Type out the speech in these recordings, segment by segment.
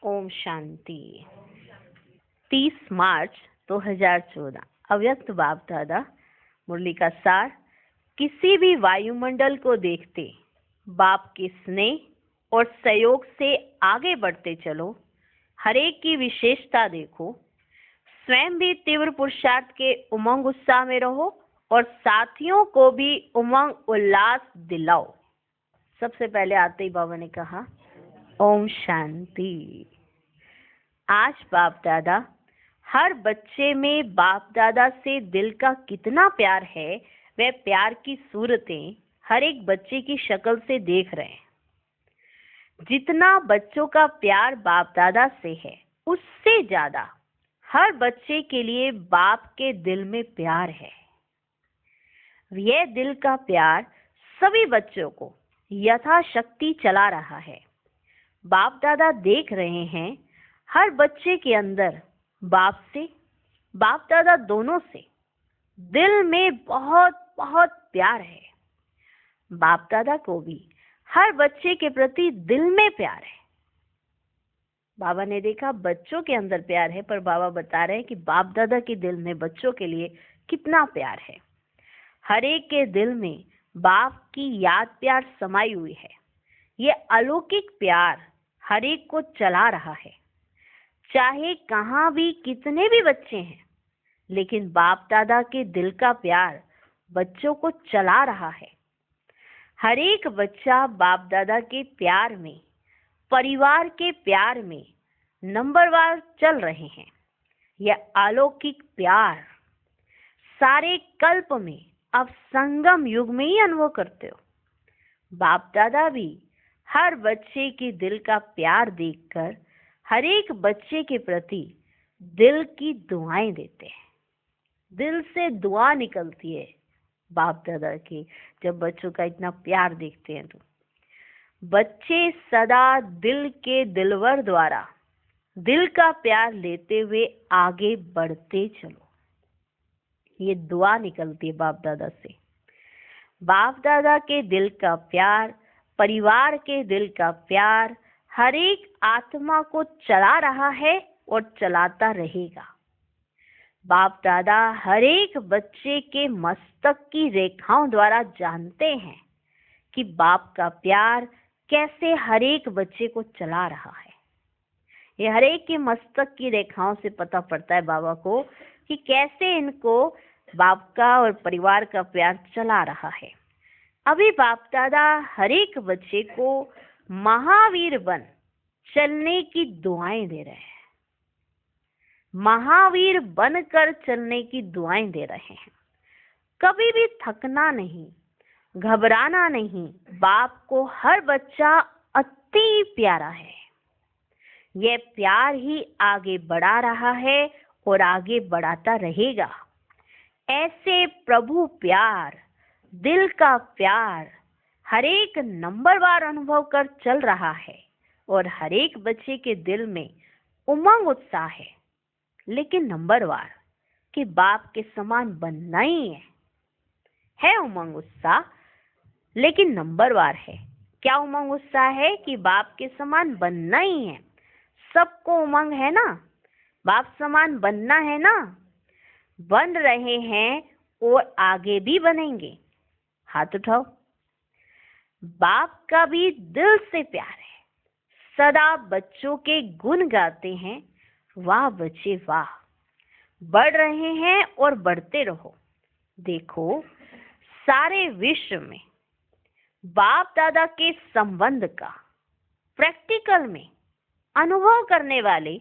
ओम शांति। 30 मार्च 2014। अव्यक्त बाप दादा। मुरली का सार। किसी भी वायुमंडल को देखते बाप के स्नेह और सहयोग से आगे बढ़ते चलो। हरेक की विशेषता देखो। स्वयं भी तीव्र पुरुषार्थ के उमंग उत्साह में रहो और साथियों को भी उमंग उल्लास दिलाओ। सबसे पहले आते ही बाबा ने कहा ओम शांति। आज बाप दादा हर बच्चे में बाप दादा से दिल का कितना प्यार है, वह प्यार की सूरतें हर एक बच्चे की शक्ल से देख रहे हैं। जितना बच्चों का प्यार बाप दादा से है, उससे ज्यादा हर बच्चे के लिए बाप के दिल में प्यार है। यह दिल का प्यार सभी बच्चों को यथाशक्ति चला रहा है। बाप दादा देख रहे हैं हर बच्चे के अंदर बाप से, बाप दादा दोनों से दिल में बहुत बहुत प्यार है। बाप दादा को भी हर बच्चे के प्रति दिल में प्यार है। बाबा ने देखा बच्चों के अंदर प्यार है, पर बाबा बता रहे हैं कि बाप दादा के दिल में बच्चों के लिए कितना प्यार है। हर एक के दिल में बाप की याद प्यार समाई हुई है। ये अलौकिक प्यार हर एक को चला रहा है। चाहे कहाँ भी कितने भी बच्चे हैं, लेकिन बाप दादा के दिल का प्यार बच्चों को चला रहा है। हर एक बच्चा बाप दादा के प्यार में, परिवार के प्यार में नंबरवार चल रहे हैं। यह अलौकिक प्यार सारे कल्प में अब संगम युग में ही अनुभव करते हो। बाप दादा भी हर बच्चे के दिल का प्यार देखकर हर एक बच्चे के प्रति दिल की दुआएं देते हैं। दिल से दुआ निकलती है बाप दादा की जब बच्चों का इतना प्यार देखते हैं। तो बच्चे सदा दिल के दिलवर द्वारा दिल का प्यार लेते हुए आगे बढ़ते चलो। ये दुआ निकलती है बाप दादा से। बाप दादा के दिल का प्यार, परिवार के दिल का प्यार हर एक आत्मा को चला रहा है और चलाता रहेगा। बाप दादा हर एक बच्चे के मस्तक की रेखाओं द्वारा जानते हैं कि बाप का प्यार कैसे हर एक बच्चे को चला रहा है। ये हर एक के मस्तक की रेखाओं से पता पड़ता है बाबा को कि कैसे इनको बाप का और परिवार का प्यार चला रहा है। अभी बाप दादा हर एक बच्चे को महावीर बन चलने की दुआएं दे रहे हैं। महावीर बनकर चलने की दुआएं दे रहे हैं। कभी भी थकना नहीं, घबराना नहीं। बाप को हर बच्चा अति प्यारा है। यह प्यार ही आगे बढ़ा रहा है और आगे बढ़ाता रहेगा। ऐसे प्रभु प्यार, दिल का प्यार हर एक नंबरवार अनुभव कर चल रहा है और हर एक बच्चे के दिल में उमंग उत्साह लेकिन नंबरवार कि बाप के समान बनना ही है उमंग उत्साह, लेकिन नंबरवार है। क्या उमंग उत्साह है कि बाप के समान बनना ही है। सबको उमंग है ना, बाप समान बनना है ना। बन रहे हैं और आगे भी बनेंगे। हाथ उठाओ। बाप का भी दिल से प्यार है। सदा बच्चों के गुण गाते हैं। वाह बच्चे वाह, बढ़ रहे हैं और बढ़ते रहो। देखो सारे विश्व में बाप दादा के संबंध का प्रैक्टिकल में अनुभव करने वाले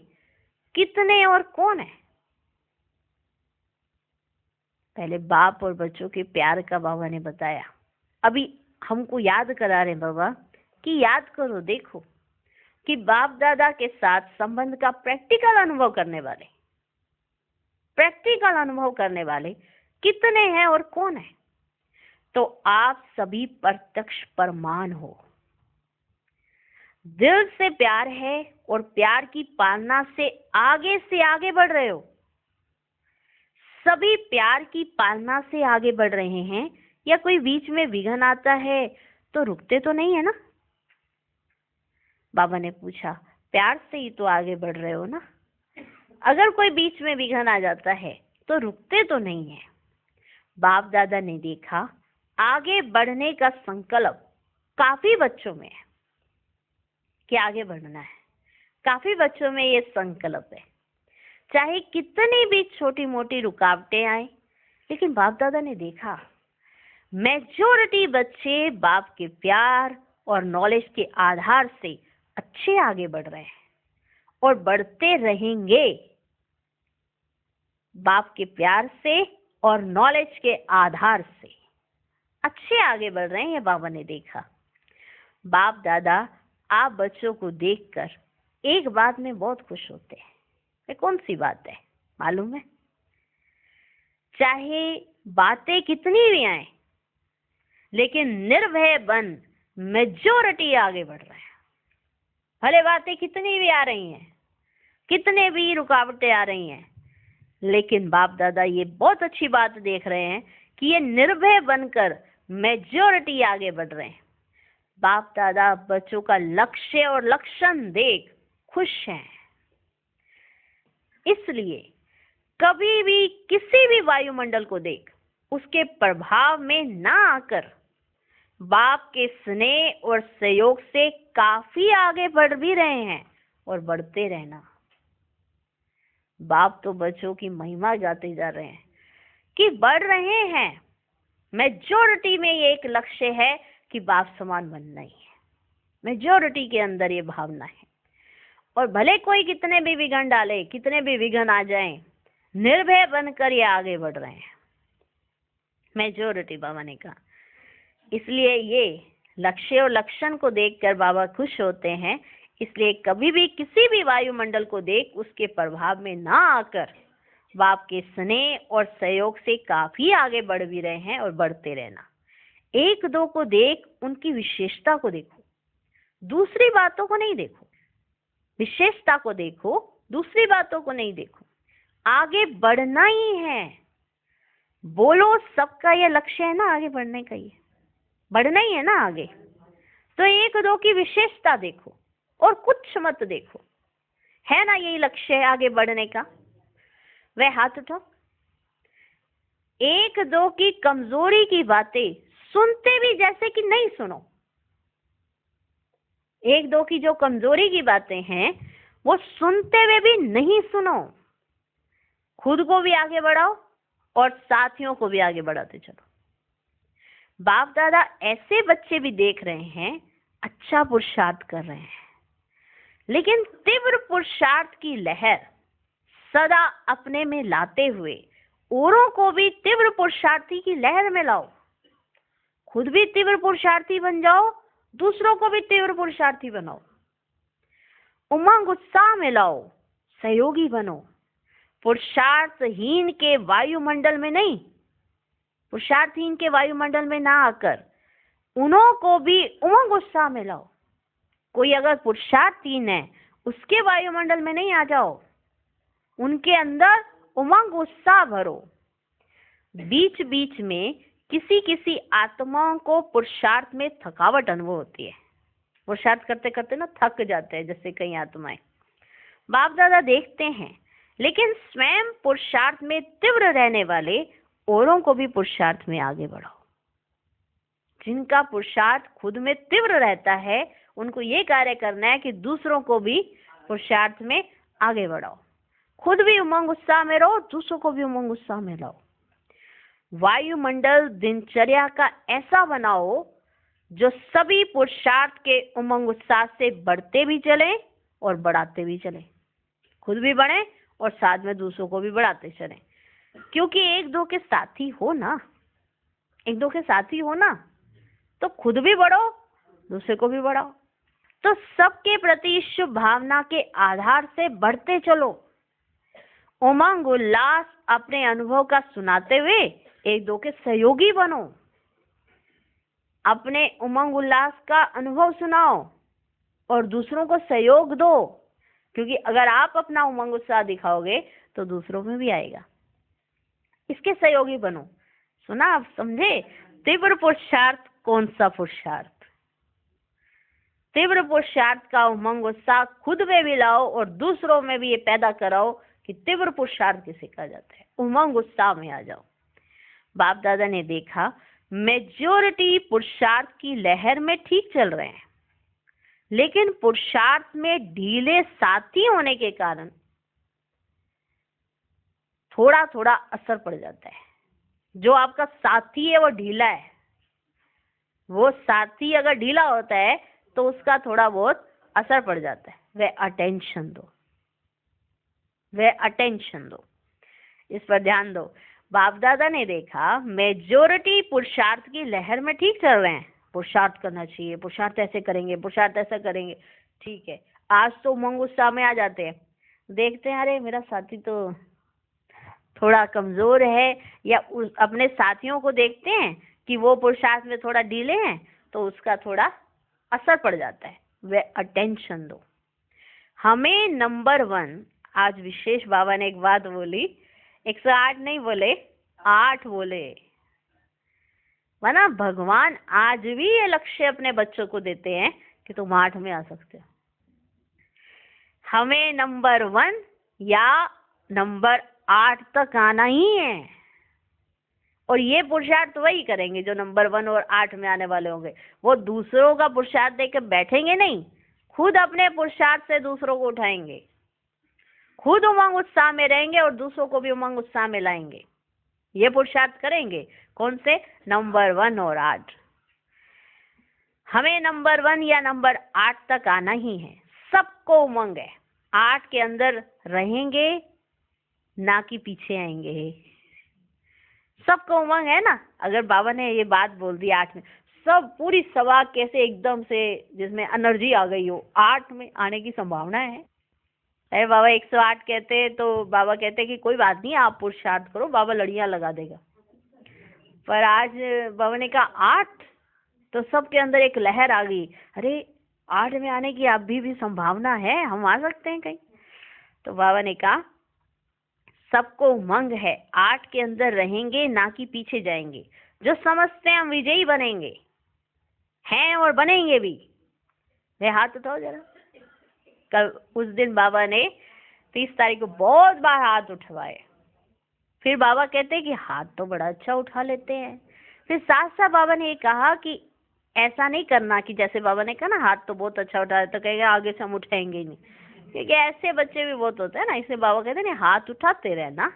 कितने और कौन है। पहले बाप और बच्चों के प्यार का बाबा ने बताया। अभी हमको याद करा रहे बाबा कि याद करो, देखो कि बाप दादा के साथ संबंध का प्रैक्टिकल अनुभव करने वाले कितने हैं और कौन है। तो आप सभी प्रत्यक्ष प्रमाण हो। दिल से प्यार है और प्यार की पालना से आगे बढ़ रहे हो। सभी प्यार की पालना से आगे बढ़ रहे हैं, या कोई बीच में विघ्न आता है तो रुकते तो नहीं है ना। बाबा ने पूछा प्यार से ही तो आगे बढ़ रहे हो ना। अगर कोई बीच में विघन आ जाता है तो रुकते तो नहीं है। बाप दादा ने देखा आगे बढ़ने का संकल्प काफी बच्चों में है कि आगे बढ़ना है। काफी बच्चों में ये संकल्प है, चाहे कितनी भी छोटी मोटी रुकावटें आए, लेकिन बाप दादा ने देखा मेजॉरिटी बच्चे बाप के प्यार और नॉलेज के आधार से अच्छे आगे बढ़ रहे हैं और बढ़ते रहेंगे। बाप के प्यार से और नॉलेज के आधार से अच्छे आगे बढ़ रहे हैं, ये बाबा ने देखा। बाप दादा आप बच्चों को देखकर एक बात में बहुत खुश होते हैं। ये कौन सी बात है मालूम है? चाहे बातें कितनी भी आए, लेकिन निर्भय बन मेजॉरिटी आगे बढ़ रहे हैं। भले बातें कितनी भी आ रही हैं, कितने भी रुकावटें आ रही हैं, लेकिन बाप दादा ये बहुत अच्छी बात देख रहे हैं कि ये निर्भय बनकर मेजॉरिटी आगे बढ़ रहे हैं। बाप दादा बच्चों का लक्ष्य और लक्षण देख खुश हैं। इसलिए कभी भी किसी भी वायुमंडल को देख उसके प्रभाव में ना आकर बाप के स्नेह और सहयोग से काफी आगे बढ़ भी रहे हैं और बढ़ते रहना। बाप तो बच्चों की महिमा गाते जा रहे हैं कि बढ़ रहे हैं। मेजॉरिटी में ये एक लक्ष्य है कि बाप समान बनना ही है। मेजॉरिटी के अंदर ये भावना है, और भले कोई कितने भी विघन डाले, कितने भी विघन आ जाएं, निर्भय बनकर ये आगे बढ़ रहे हैं। मेजॉरिटी बाबा ने कहा। इसलिए ये लक्ष्य और लक्षण को देखकर बाबा खुश होते हैं। इसलिए कभी भी किसी भी वायुमंडल को देख उसके प्रभाव में ना आकर बाप के स्नेह और सहयोग से काफी आगे बढ़ भी रहे हैं और बढ़ते रहना। एक दो को देख उनकी विशेषता को देखो, दूसरी बातों को नहीं देखो। विशेषता को देखो, दूसरी बातों को नहीं देखो। आगे बढ़ना ही है। बोलो सबका ये लक्ष्य है ना, आगे बढ़ने का ही बढ़ना ही है ना आगे। तो एक दो की विशेषता देखो और कुछ मत देखो। है ना यही लक्ष्य है आगे बढ़ने का? वह हाथ उठाओ। एक दो की कमजोरी की बातें सुनते भी जैसे कि नहीं सुनो। एक दो की जो कमजोरी की बातें हैं वो सुनते हुए भी नहीं सुनो। खुद को भी आगे बढ़ाओ और साथियों को भी आगे बढ़ाते चलो। बाप दादा ऐसे बच्चे भी देख रहे हैं अच्छा पुरुषार्थ कर रहे हैं, लेकिन तीव्र पुरुषार्थ की लहर सदा अपने में लाते हुए औरों को भी तीव्र पुरुषार्थी की लहर में लाओ। खुद भी तीव्र पुरुषार्थी बन जाओ, दूसरों को भी तीव्र पुरुषार्थी बनाओ। उमंग उत्साह में लाओ, सहयोगी बनो। पुरुषार्थहीन के वायुमंडल में नहीं, पुरुषार्थहीन के वायुमंडल में ना आकर उन्हों को भी उमंग उत्साह में लाओ। कोई अगर पुरुषार्थहीन है उसके वायुमंडल में नहीं आ जाओ, उनके अंदर उमंग उत्साह भरो। बीच बीच में किसी किसी आत्माओं को पुरुषार्थ में थकावट अनुभव होती है। पुरुषार्थ करते करते ना थक जाते हैं, जैसे कई आत्माएं। बाप दादा देखते हैं, लेकिन स्वयं पुरुषार्थ में तीव्र रहने वाले औरों को भी पुरुषार्थ में आगे बढ़ाओ। जिनका पुरुषार्थ खुद में तीव्र रहता है उनको ये कार्य करना है कि दूसरों को भी पुरुषार्थ में आगे बढ़ाओ। खुद भी उमंग उत्साह में रहो, दूसरों को भी उमंग उत्साह में लाओ। वायुमंडल दिनचर्या का ऐसा बनाओ जो सभी पुरुषार्थ के उमंग उत्साह से बढ़ते भी चले और बढ़ाते भी चले। खुद भी बढ़े और साथ में दूसरों को भी बढ़ाते चले। क्योंकि एक दो के साथी हो ना, एक दो के साथी हो ना, तो खुद भी बढ़ो, दूसरे को भी बढ़ाओ। तो सबके प्रति शुभ भावना के आधार से बढ़ते चलो। उमंग उल्लास अपने अनुभव का सुनाते हुए एक दो के सहयोगी बनो। अपने उमंग उल्लास का अनुभव सुनाओ और दूसरों को सहयोग दो, क्योंकि अगर आप अपना उमंग उत्साह दिखाओगे तो दूसरों में भी आएगा। इसके सहयोगी बनो। सुना आप? समझे? तीव्र पुरुषार्थ कौन सा पुरुषार्थ? तीव्र पुरुषार्थ का उमंग उत्साह खुद में भी लाओ और दूसरों में भी ये पैदा कराओ कि तीव्र पुरुषार्थ किसे कहा जाता है। उमंग उत्साह में आ जाओ। बाप दादा ने देखा मेजॉरिटी पुरुषार्थ की लहर में ठीक चल रहे हैं, लेकिन पुरुषार्थ में ढीले साथी होने के कारण थोड़ा थोड़ा असर पड़ जाता है। जो आपका साथी है वो ढीला है, वो साथी अगर ढीला होता है तो उसका थोड़ा बहुत असर पड़ जाता है। वह अटेंशन दो, वह अटेंशन दो, इस पर ध्यान दो। बाप दादा ने देखा मेजॉरिटी पुरुषार्थ की लहर में ठीक चल रहे हैं, पुरुषार्थ करना चाहिए, पुरुषार्थ ऐसे करेंगे, पुरुषार्थ ऐसा करेंगे, ठीक है। आज तो उमंग उत्साह में आ जाते हैं, देखते हैं अरे मेरा साथी तो थोड़ा कमजोर है, या अपने साथियों को देखते हैं कि वो पुरुषार्थ में थोड़ा ढीले हैं तो उसका थोड़ा असर पड़ जाता है। वह अटेंशन दो। हमें नंबर 1, आज विशेष बाबा ने एक बात बोली, 108 नहीं बोले, 8 बोले, वरना भगवान आज भी ये लक्ष्य अपने बच्चों को देते हैं कि तुम 8 में आ सकते हो। हमें नंबर 1 या नंबर 8 तक आना ही है, और ये पुरुषार्थ वही करेंगे जो नंबर 1 और 8 में आने वाले होंगे। वो दूसरों का पुरुषार्थ देकर बैठेंगे नहीं, खुद अपने पुरुषार्थ से दूसरों को उठाएंगे, खुद उमंग उत्साह में रहेंगे और दूसरों को भी उमंग उत्साह में लाएंगे। ये पुरुषार्थ करेंगे। कौन से? नंबर 1 और 8। हमें नंबर 1 या नंबर 8 तक आना ही है। सबको उमंग है, 8 के अंदर रहेंगे ना कि पीछे आएंगे। सबको उमंग है ना। अगर बाबा ने ये बात बोल दी 8 में, सब पूरी सभा कैसे एकदम से जिसमें एनर्जी आ गई हो, 8 में आने की संभावना है। अरे बाबा 108 कहते हैं तो बाबा कहते हैं कि कोई बात नहीं, आप पुरुषार्थ करो, बाबा लड़ियां लगा देगा। पर आज बाबा ने कहा 8, तो सबके अंदर एक लहर आ गई, अरे 8 में आने की अभी भी संभावना है, हम आ सकते हैं कहीं। तो बाबा ने कहा सबको उमंग है, 8 के अंदर रहेंगे ना कि पीछे जाएंगे। जो समझते हैं हम विजयी बनेंगे हैं और बनेंगे भी, वे हाथ उठाओ जरा। कल उस दिन बाबा ने 30 तारीख को बहुत बार हाथ उठवाए। फिर बाबा कहते हैं कि हाथ तो बड़ा अच्छा उठा लेते हैं। फिर साथ साथ बाबा ने ये कहा कि ऐसा नहीं करना कि जैसे बाबा ने कहा ना हाथ तो बहुत अच्छा उठा, तो कहेंगे आगे से हम उठाएंगे ही नहीं, क्योंकि ऐसे बच्चे भी बहुत होते हैं ना। इसलिए बाबा कहते हैं हाथ उठाते रहना,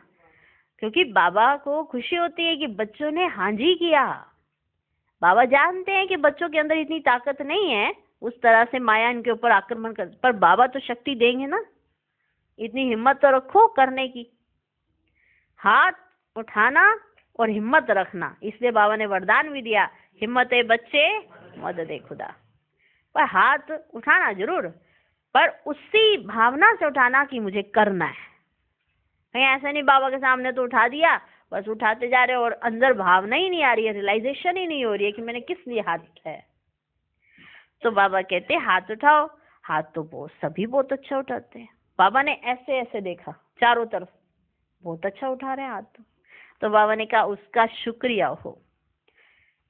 क्योंकि बाबा को खुशी होती है कि बच्चों ने हाँ जी किया। बाबा जानते हैं कि बच्चों के अंदर इतनी ताकत नहीं है उस तरह से माया इनके ऊपर आक्रमण कर, पर बाबा तो शक्ति देंगे ना, इतनी हिम्मत तो रखो करने की। हाथ उठाना और हिम्मत रखना, इसलिए बाबा ने वरदान भी दिया, हिम्मत है बच्चे मदद है खुदा। पर हाथ उठाना जरूर, पर उसी भावना से उठाना कि मुझे करना है। कहीं ऐसा नहीं बाबा के सामने तो उठा दिया, बस उठाते जा रहे हो और अंदर भावना ही नहीं आ रही है, रियलाइजेशन ही नहीं हो रही है कि मैंने किस लिए हाथ उठाया। तो बाबा कहते हाथ उठाओ। हाथ तो बहुत सभी बहुत अच्छा उठाते हैं। बाबा ने ऐसे ऐसे देखा चारों तरफ, बहुत अच्छा उठा रहे हैं हाथ। तो बाबा ने कहा उसका शुक्रिया हो,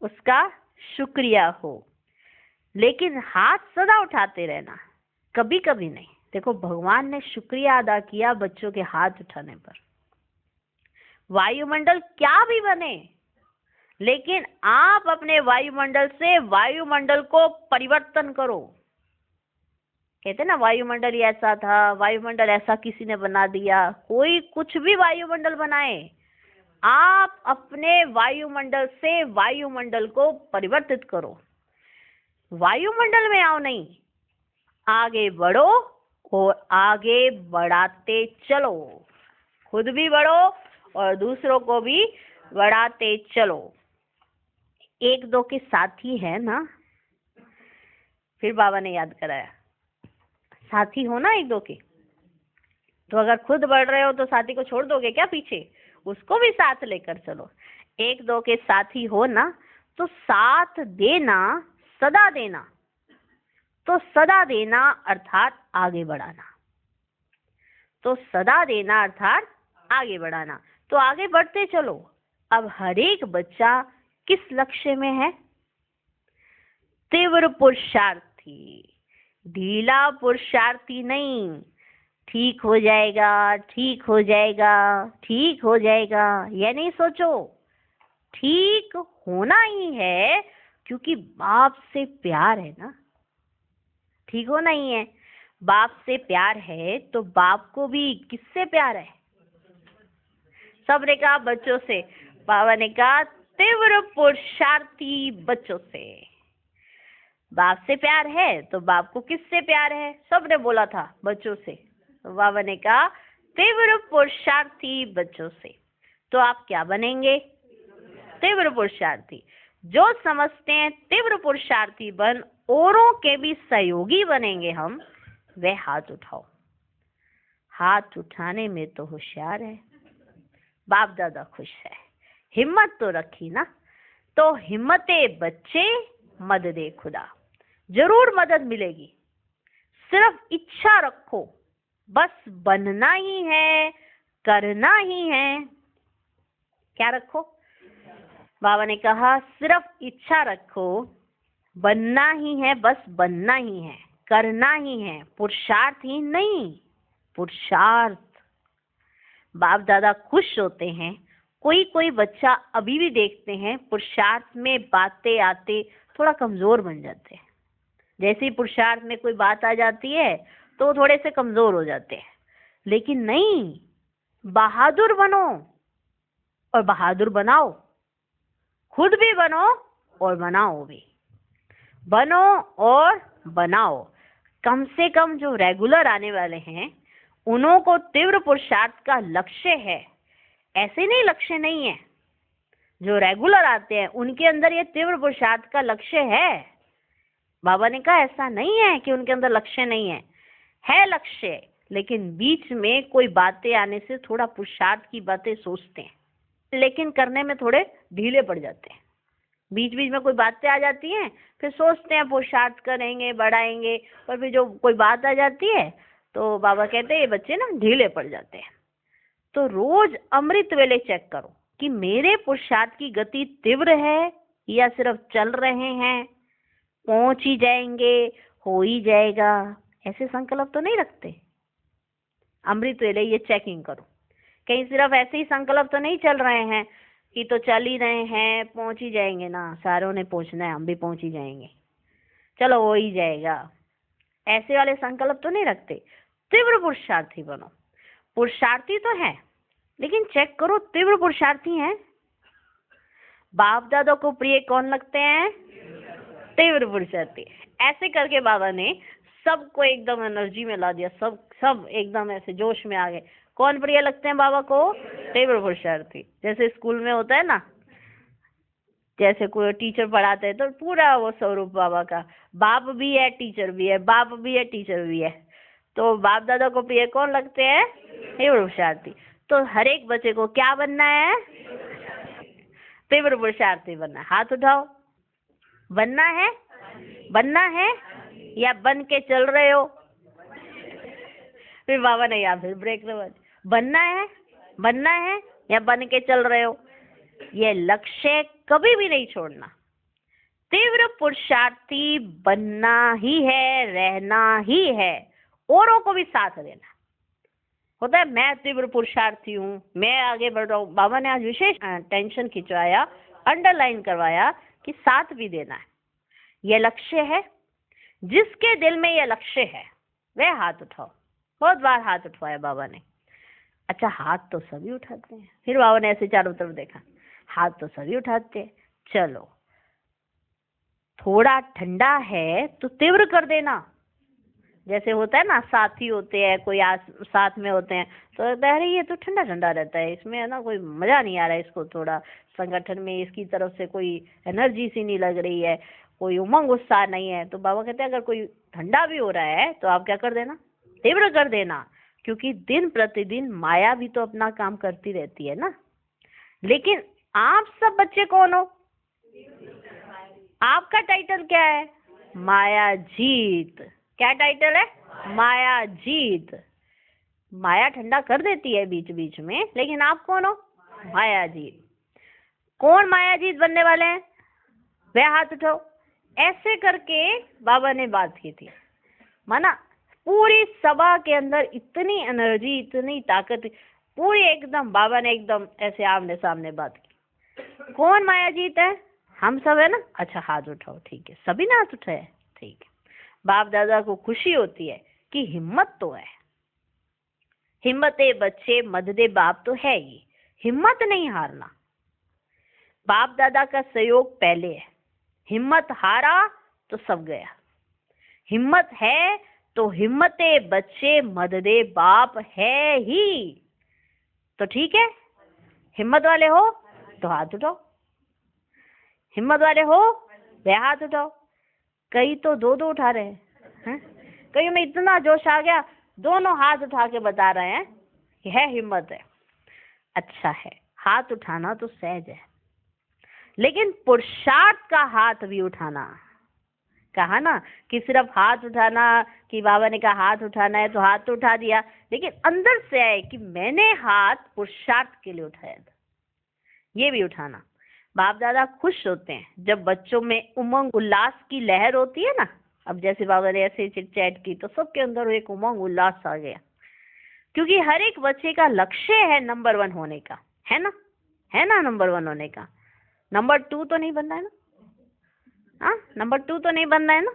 उसका शुक्रिया हो, लेकिन हाथ सदा उठाते रहना, कभी कभी नहीं। देखो भगवान ने शुक्रिया अदा किया बच्चों के हाथ उठाने पर। वायुमंडल क्या भी बने, लेकिन आप अपने वायुमंडल से वायुमंडल को परिवर्तन करो। कहते ना वायुमंडल ऐसा था, वायुमंडल ऐसा किसी ने बना दिया। कोई कुछ भी वायुमंडल बनाए, आप अपने वायुमंडल से वायुमंडल को परिवर्तित करो। वायुमंडल में आओ नहीं, आगे बढ़ो और आगे बढ़ाते चलो। खुद भी बढ़ो और दूसरों को भी बढ़ाते चलो। 1-2 के साथी है ना। फिर बाबा ने याद कराया, साथी हो ना 1-2 के, तो अगर खुद बढ़ रहे हो तो साथी को छोड़ दोगे क्या पीछे? उसको भी साथ लेकर चलो। 1-2 के साथी हो ना, तो साथ देना, सदा देना। तो सदा देना अर्थात आगे बढ़ाना। तो सदा देना अर्थात आगे बढ़ाना। तो आगे बढ़ते चलो। अब हर एक बच्चा किस लक्ष्य में है? तीव्र पुरुषार्थी। ढीला पुरुषार्थी नहीं। ठीक हो जाएगा, ठीक हो जाएगा, ठीक हो जाएगा, ये नहीं सोचो। ठीक होना ही है, क्योंकि बाप से प्यार है ना। ठीक होना ही है, बाप से प्यार है तो बाप को भी किससे प्यार है? सबने कहा बच्चों से। बाबा ने कहा तीव्र पुरुषार्थी बच्चों से। बाप से प्यार है तो बाप को किससे प्यार है? सबने बोला था बच्चों से। तो बाबा ने कहा तीव्र पुरुषार्थी बच्चों से। तो आप क्या बनेंगे? तीव्र पुरुषार्थी। जो समझते हैं तीव्र पुरुषार्थी बन औरों के भी सहयोगी बनेंगे हम, वे हाथ उठाओ। हाथ उठाने में तो होशियार है, बाप दादा खुश है। हिम्मत तो रखी ना। तो हिम्मते बच्चे, मददे खुदा। जरूर मदद मिलेगी, सिर्फ इच्छा रखो। बस बनना ही है, करना ही है। क्या रखो? बाबा ने कहा सिर्फ इच्छा रखो, बनना ही है, बस बनना ही है, करना ही है, पुरुषार्थ ही नहीं, पुरुषार्थ। बाप दादा खुश होते हैं। कोई कोई बच्चा अभी भी देखते हैं पुरुषार्थ में बातें आते थोड़ा कमजोर बन जाते हैं। जैसे ही पुरुषार्थ में कोई बात आ जाती है तो थोड़े से कमजोर हो जाते हैं। लेकिन नहीं, बहादुर बनो और बहादुर बनाओ। खुद भी बनो और बनाओ भी। बनो और बनाओ। कम से कम जो रेगुलर आने वाले हैं उन्हों को तीव्र पुरुषार्थ का लक्ष्य है। ऐसे नहीं लक्ष्य नहीं है। जो रेगुलर आते हैं उनके अंदर ये तीव्र पुरुषार्थ का लक्ष्य है। बाबा ने कहा ऐसा नहीं है कि उनके अंदर लक्ष्य नहीं है लक्ष्य। लेकिन बीच में कोई बातें आने से थोड़ा पुरुषार्थ की बातें सोचते हैं, लेकिन करने में थोड़े ढीले पड़ जाते हैं। बीच बीच में कोई बातें आ जाती हैं, फिर सोचते हैं पुरुषार्थ करेंगे, बढ़ाएंगे, पर फिर जो कोई बात आ जाती है तो बाबा कहते हैं ये बच्चे ना ढीले पड़ जाते हैं। तो रोज अमृत वेले चेक करो कि मेरे पुरुषार्थ की गति तीव्र है या सिर्फ चल रहे हैं। पहुंच ही जाएंगे, हो ही जाएगा, ऐसे संकल्प तो नहीं रखते। अमृत वेले ये चेकिंग करो, कहीं सिर्फ ऐसे ही संकल्प तो नहीं चल रहे हैं कि तो चल ही रहे हैं, पहुंच ही जाएंगे ना, सारों ने पहुंचना है, हम भी पहुंच ही जाएंगे, चलो हो ही जाएगा। ऐसे वाले संकल्प तो नहीं रखते। तीव्र पुरुषार्थी बनो। पुरुषार्थी तो है, लेकिन चेक करो तीव्र पुरुषार्थी हैं। बाप दादा को प्रिय कौन लगते हैं? तीव्र पुरुषार्थी। ऐसे करके बाबा ने सबको एकदम एनर्जी में ला दिया। सब एकदम ऐसे जोश में आ गए। कौन प्रिय लगते हैं बाबा को? तीव्र पुरुषार्थी। जैसे स्कूल में होता है ना, जैसे कोई टीचर पढ़ाते हैं तो पूरा वो स्वरूप बाबा का, बाप भी है टीचर भी है, बाप भी है टीचर भी है। तो बाप दादा को प्रिय कौन लगते हैं? तीव्र पुरुषार्थी। तो हर एक बच्चे को क्या बनना है? तीव्र पुरुषार्थी बनना है। हाथ उठाओ। बनना है? बनना है या बन के चल रहे हो? फिर बाबा ने यहाँ फिर ब्रेक लगा। बनना है? बनना है या बन के चल रहे हो? ये लक्ष्य कभी भी नहीं छोड़ना। तीव्र पुरुषार्थी बनना ही है, रहना ही है, औरों को भी साथ देना होता है। मैं तीव्र पुरुषार्थी हूँ, मैं आगे बढ़ रहा हूँ। बाबा ने आज विशेष टेंशन खिंचवाया, अंडरलाइन करवाया कि साथ भी देना है। यह लक्ष्य है। जिसके दिल में यह लक्ष्य है वह हाथ उठाओ। बहुत बार हाथ उठवाया बाबा ने। अच्छा, हाथ तो सभी उठाते हैं। फिर बाबा ने ऐसे चारों तरफ देखा, हाथ तो सभी उठाते हैं, चलो थोड़ा ठंडा है तो तीव्र कर देना। जैसे होता है ना, साथी होते हैं, कोई साथ में होते हैं तो अरे ये तो ठंडा ठंडा रहता है, इसमें है ना कोई मजा नहीं आ रहा है, इसको थोड़ा संगठन में इसकी तरफ से कोई एनर्जी सी नहीं लग रही है, कोई उमंग उत्साह नहीं है। तो बाबा कहते हैं अगर कोई ठंडा भी हो रहा है तो आप क्या कर देना? तीव्र कर देना। क्योंकि दिन प्रतिदिन माया भी तो अपना काम करती रहती है ना। लेकिन आप सब बच्चे कौन हो? आपका टाइटल क्या है? माया जीत। क्या टाइटल है? माया जीत। माया ठंडा कर देती है बीच बीच में, लेकिन आप कौन हो? माया जीत। कौन माया जीत बनने वाले हैं? वह हाथ उठाओ। ऐसे करके बाबा ने बात की थी। माना पूरी सभा के अंदर इतनी एनर्जी, इतनी ताकत, पूरी एकदम बाबा ने एकदम ऐसे आमने सामने बात की। कौन माया जीत है? हम सब है ना? अच्छा हाथ उठाओ। ठीक है, सभी ने हाथ उठाया। ठीक है, बाप दादा को खुशी होती है कि हिम्मत तो है। हिम्मते बच्चे मददे बाप तो है ही, हिम्मत नहीं हारना। बाप दादा का सहयोग पहले है, हिम्मत हारा तो सब गया। हिम्मत है तो हिम्मते बच्चे मददे बाप है ही। तो ठीक है, हिम्मत वाले हो तो हाथ उठाओ, हिम्मत वाले हो वे हाथ उठाओ। कई तो दो दो उठा रहे हैं, कई में इतना जोश आ गया दोनों हाथ उठा के बता रहे हैं यह हिम्मत है। अच्छा है, हाथ उठाना तो सहज है, लेकिन पुरुषार्थ का हाथ भी उठाना। कहा ना कि सिर्फ हाथ उठाना, कि बाबा ने कहा हाथ उठाना है तो हाथ तो उठा दिया, लेकिन अंदर से आए कि मैंने हाथ पुरुषार्थ के लिए उठाया था, ये भी उठाना। बाप दादा खुश होते हैं जब बच्चों में उमंग उल्लास की लहर होती है ना। अब जैसे बाबा ने ऐसे चिट चैट की तो सबके अंदर एक उमंग उल्लास आ गया, क्योंकि हर एक बच्चे का लक्ष्य है नंबर 1 होने का, है ना? है ना, नंबर 1 होने का। नंबर 2 तो नहीं बनना है ना? हाँ, नंबर 2 तो नहीं बनना है ना?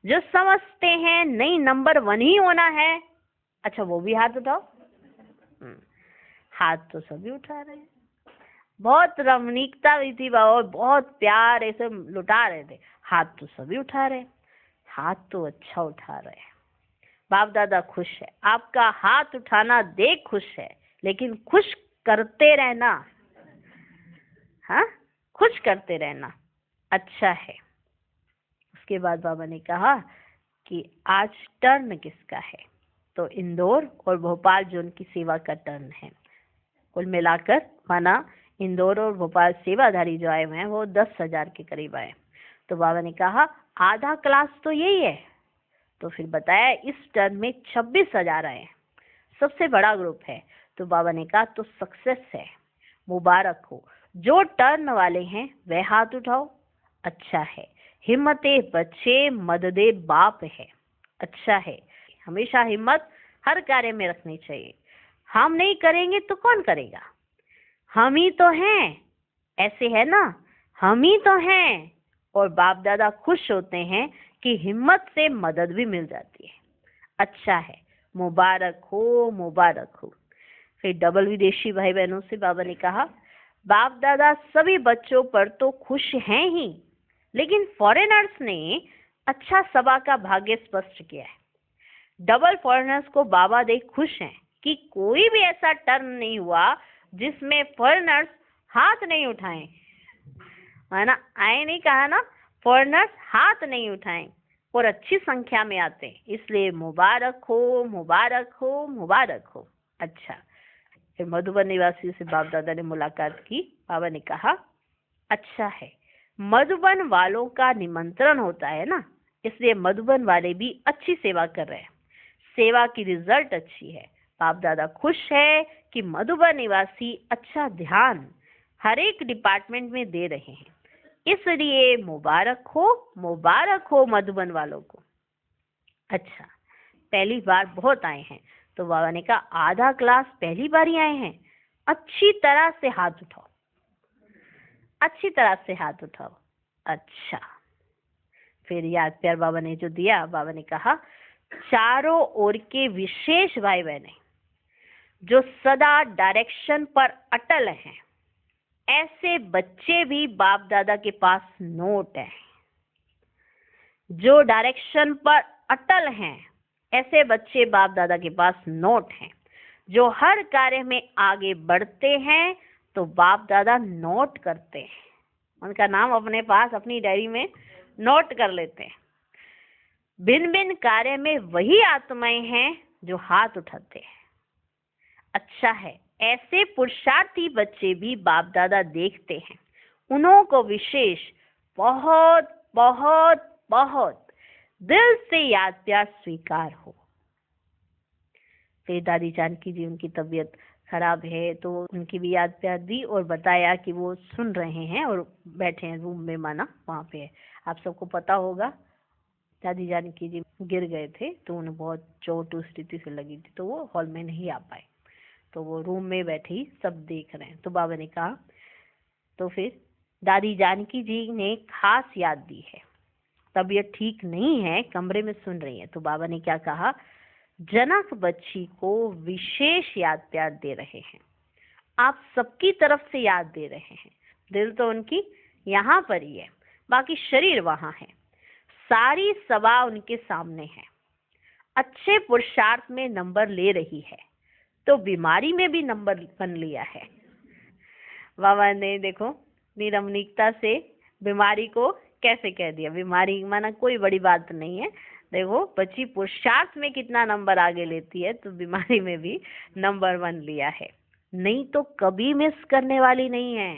जो समझते हैं नहीं नंबर 1 ही होना है, अच्छा वो भी हाथ उठाओ। हाथ तो सभी उठा रहे हैं। बहुत रमणीकता हुई थी बाबा, बहुत प्यार ऐसे लुटा रहे थे। हाथ तो सभी उठा रहे, हाथ तो अच्छा उठा रहे हैं। बाप दादा खुश है, आपका हाथ उठाना देख खुश है, लेकिन खुश करते रहना। हाँ, खुश करते रहना अच्छा है। उसके बाद बाबा ने कहा कि आज टर्न किसका है? तो इंदौर और भोपाल जोन की सेवा का टर्न है। कुल मिलाकर माना इंदौर और भोपाल सेवाधारी जो आए हुए हैं वो 10,000 के करीब आए। तो बाबा ने कहा आधा क्लास तो यही है। तो फिर बताया इस टर्न में 26,000 आए, सबसे बड़ा ग्रुप है। तो बाबा ने कहा तो सक्सेस है, मुबारक हो। जो टर्न वाले हैं वे हाथ उठाओ। अच्छा है, हिम्मते बच्चे मददे बाप है। अच्छा है, हमेशा हिम्मत हर कार्य में रखनी चाहिए। हम नहीं करेंगे तो कौन करेगा? हम ही तो हैं, ऐसे है ना, हम ही तो हैं। और बाप दादा खुश होते हैं कि हिम्मत से मदद भी मिल जाती है। अच्छा है, मुबारक हो, मुबारक हो। फिर डबल विदेशी भाई बहनों से बाबा ने कहा बाप दादा सभी बच्चों पर तो खुश हैं ही, लेकिन फॉरेनर्स ने अच्छा सभा का भाग्य स्पष्ट किया है। डबल फॉरेनर्स को बाबा देख खुश हैं कि कोई भी ऐसा टर्न नहीं हुआ जिसमें फॉरेनर्स हाथ नहीं उठाएं, है ना? आए नहीं कहा ना, फॉरेनर्स हाथ नहीं उठाएं और अच्छी संख्या में आते हैं, इसलिए मुबारक हो, मुबारक हो, मुबारक हो। अच्छा, फिर मधुबन निवासी से बाप दादा ने मुलाकात की। बाबा ने कहा अच्छा है, मधुबन वालों का निमंत्रण होता है ना, इसलिए मधुबन वाले भी अच्छी सेवा कर रहे हैं, सेवा की रिजल्ट अच्छी है। बाप दादा खुश है कि मधुबन निवासी अच्छा ध्यान हर एक डिपार्टमेंट में दे रहे हैं, इसलिए मुबारक हो मधुबन वालों को। अच्छा, पहली बार बहुत आए हैं। तो बाबा ने कहा आधा क्लास पहली बार ही आए हैं, अच्छी तरह से हाथ उठाओ, अच्छी तरह से हाथ उठाओ। अच्छा, फिर याद प्यार बाबा ने जो दिया, बाबा ने कहा चारों ओर के विशेष भाई बहने जो सदा डायरेक्शन पर अटल हैं, ऐसे बच्चे भी बाप दादा के पास नोट है। जो डायरेक्शन पर अटल हैं, ऐसे बच्चे बाप दादा के पास नोट हैं। जो हर कार्य में आगे बढ़ते हैं तो बाप दादा नोट करते हैं, उनका नाम अपने पास अपनी डायरी में नोट कर लेते हैं। भिन्न भिन्न कार्य में वही आत्माएं हैं जो हाथ उठाते हैं। अच्छा है, ऐसे पुरुषार्थी बच्चे भी बाप दादा देखते हैं, उन्हों को विशेष बहुत बहुत बहुत दिल से याद प्यार स्वीकार हो। फिर दादी जानकी जी उनकी तबीयत खराब है तो उनकी भी याद प्यार दी और बताया कि वो सुन रहे हैं और बैठे हैं रूम में, माना वहाँ पे है। आप सबको पता होगा दादी जानकी जी गिर गए थे, तो उन्हें बहुत चोट उस स्थिति से लगी थी, तो वो हॉल में नहीं आ पाए। तो वो रूम में बैठे ही सब देख रहे हैं। तो बाबा ने कहा, तो फिर दादी जानकी जी ने खास याद दी है, तबीयत ठीक नहीं है, कमरे में सुन रही है। तो बाबा ने क्या कहा, जनक बच्ची को विशेष याद प्यार दे रहे हैं, आप सबकी तरफ से याद दे रहे हैं। दिल तो उनकी यहाँ पर ही है, बाकी शरीर वहां है। सारी सभा उनके सामने है। अच्छे पुरुषार्थ में नंबर ले रही है, तो बीमारी में भी नंबर बन लिया है। बाबा ने देखो निरमनिकता से बीमारी को कैसे कह दिया। बीमारी माना कोई बड़ी बात नहीं है। देखो बच्ची पुरुषार्थ में कितना नंबर आगे लेती है, तो बीमारी में भी नंबर 1 लिया है। नहीं तो कभी मिस करने वाली नहीं है।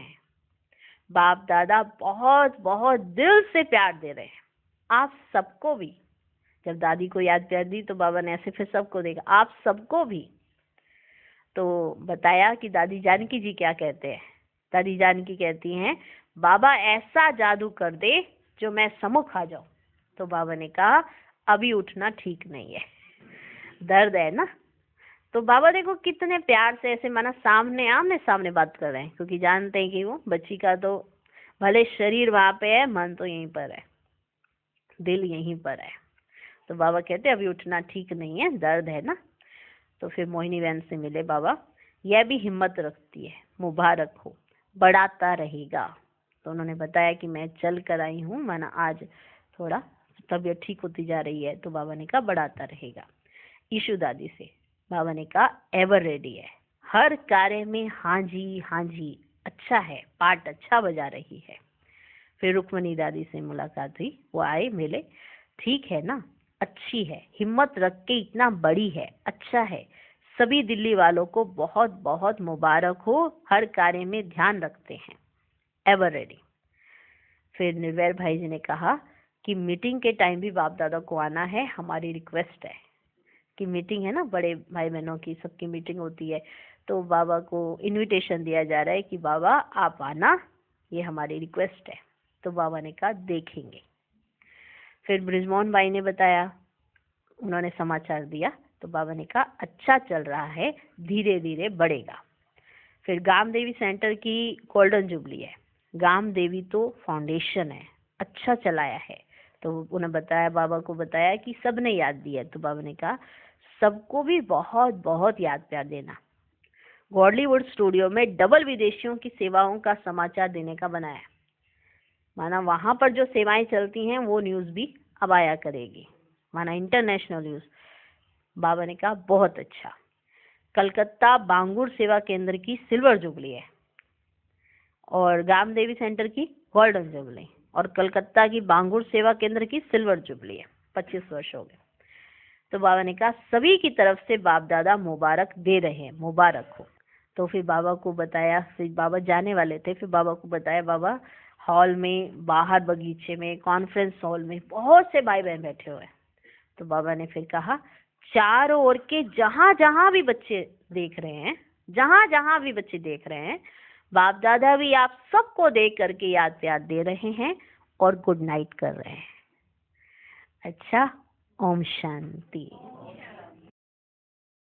बाप दादा बहुत बहुत दिल से प्यार दे रहे हैं आप सबको भी। जब दादी को याद प्यार दी तो बाबा ने ऐसे फिर सबको देखा, आप सबको भी। तो बताया कि दादी जानकी जी क्या कहते हैं। दादी जानकी कहती हैं, बाबा ऐसा जादू कर दे जो मैं सम्मुख आ जाऊं। तो बाबा ने कहा, अभी उठना ठीक नहीं है, दर्द है ना। तो बाबा देखो कितने प्यार से ऐसे माना सामने आमने सामने बात कर रहे हैं, क्योंकि जानते हैं कि वो बच्ची का तो भले शरीर वहां पे है, मन तो यहीं पर है, दिल यहीं पर है। तो बाबा कहते अभी उठना ठीक नहीं है, दर्द है ना। तो फिर मोहिनी बहन से मिले बाबा, यह भी हिम्मत रखती है, मुबारक हो, बढ़ाता रहेगा। तो उन्होंने बताया कि मैं चल कर आई हूँ, माना आज थोड़ा तबीयत ठीक होती जा रही है। तो बाबा ने कहा बढ़ाता रहेगा। ईशु दादी से बाबा ने कहा एवर रेडी है, हर कार्य में हाँ जी, अच्छा है, पाठ अच्छा बजा रही है। फिर रुक्मणी दादी से मुलाकात हुई, वो आए मिले, ठीक है ना, अच्छी है, हिम्मत रख के इतना बड़ी है, अच्छा है, सभी दिल्ली वालों को बहुत बहुत मुबारक हो, हर कार्य में ध्यान रखते हैं, एवर रेडी। फिर निर्वैर भाई जी ने कहा कि मीटिंग के टाइम भी बाप दादा को आना है, हमारी रिक्वेस्ट है कि मीटिंग है ना, बड़े भाई बहनों की सबकी मीटिंग होती है, तो बाबा को इनविटेशन दिया जा रहा है कि बाबा आप आना, ये हमारी रिक्वेस्ट है। तो बाबा ने कहा देखेंगे। फिर ब्रिजमोहन भाई ने बताया, उन्होंने समाचार दिया, तो बाबा ने कहा अच्छा चल रहा है, धीरे धीरे बढ़ेगा। फिर गाम देवी सेंटर की गोल्डन जुबली है, गाम देवी तो फाउंडेशन है, अच्छा चलाया है। तो उन्हें बताया, बाबा को बताया कि सबने याद दिया। तो बाबा ने कहा सबको भी बहुत बहुत याद प्यार देना। गॉडलीवुड स्टूडियो में डबल विदेशियों की सेवाओं का समाचार देने का बनाया, माना वहां पर जो सेवाएं चलती हैं वो न्यूज भी अब आया करेगी, माना इंटरनेशनल न्यूज। बाबा ने कहा बहुत अच्छा। कलकत्ता बांगुर सेवा केंद्र की सिल्वर जुबली है, और गाम देवी सेंटर की गोल्डन जुबली, और कलकत्ता की बांगुर सेवा केंद्र की सिल्वर जुबली है, 25 वर्ष हो गए। तो बाबा ने कहा सभी की तरफ से बाप दादा मुबारक दे रहे हैं, मुबारक हो। तो फिर बाबा को बताया, फिर बाबा जाने वाले थे, फिर बाबा को बताया, बाबा हॉल में, बाहर बगीचे में, कॉन्फ्रेंस हॉल में बहुत से भाई बहन बैठे हुए हैं। तो बाबा ने फिर कहा चारों ओर के जहां जहां भी बच्चे देख रहे हैं, जहां जहां भी बच्चे देख रहे हैं, बाप दादा भी आप सबको देख करके याद प्यार दे रहे हैं और गुड नाइट कर रहे हैं। अच्छा, ओम शांति।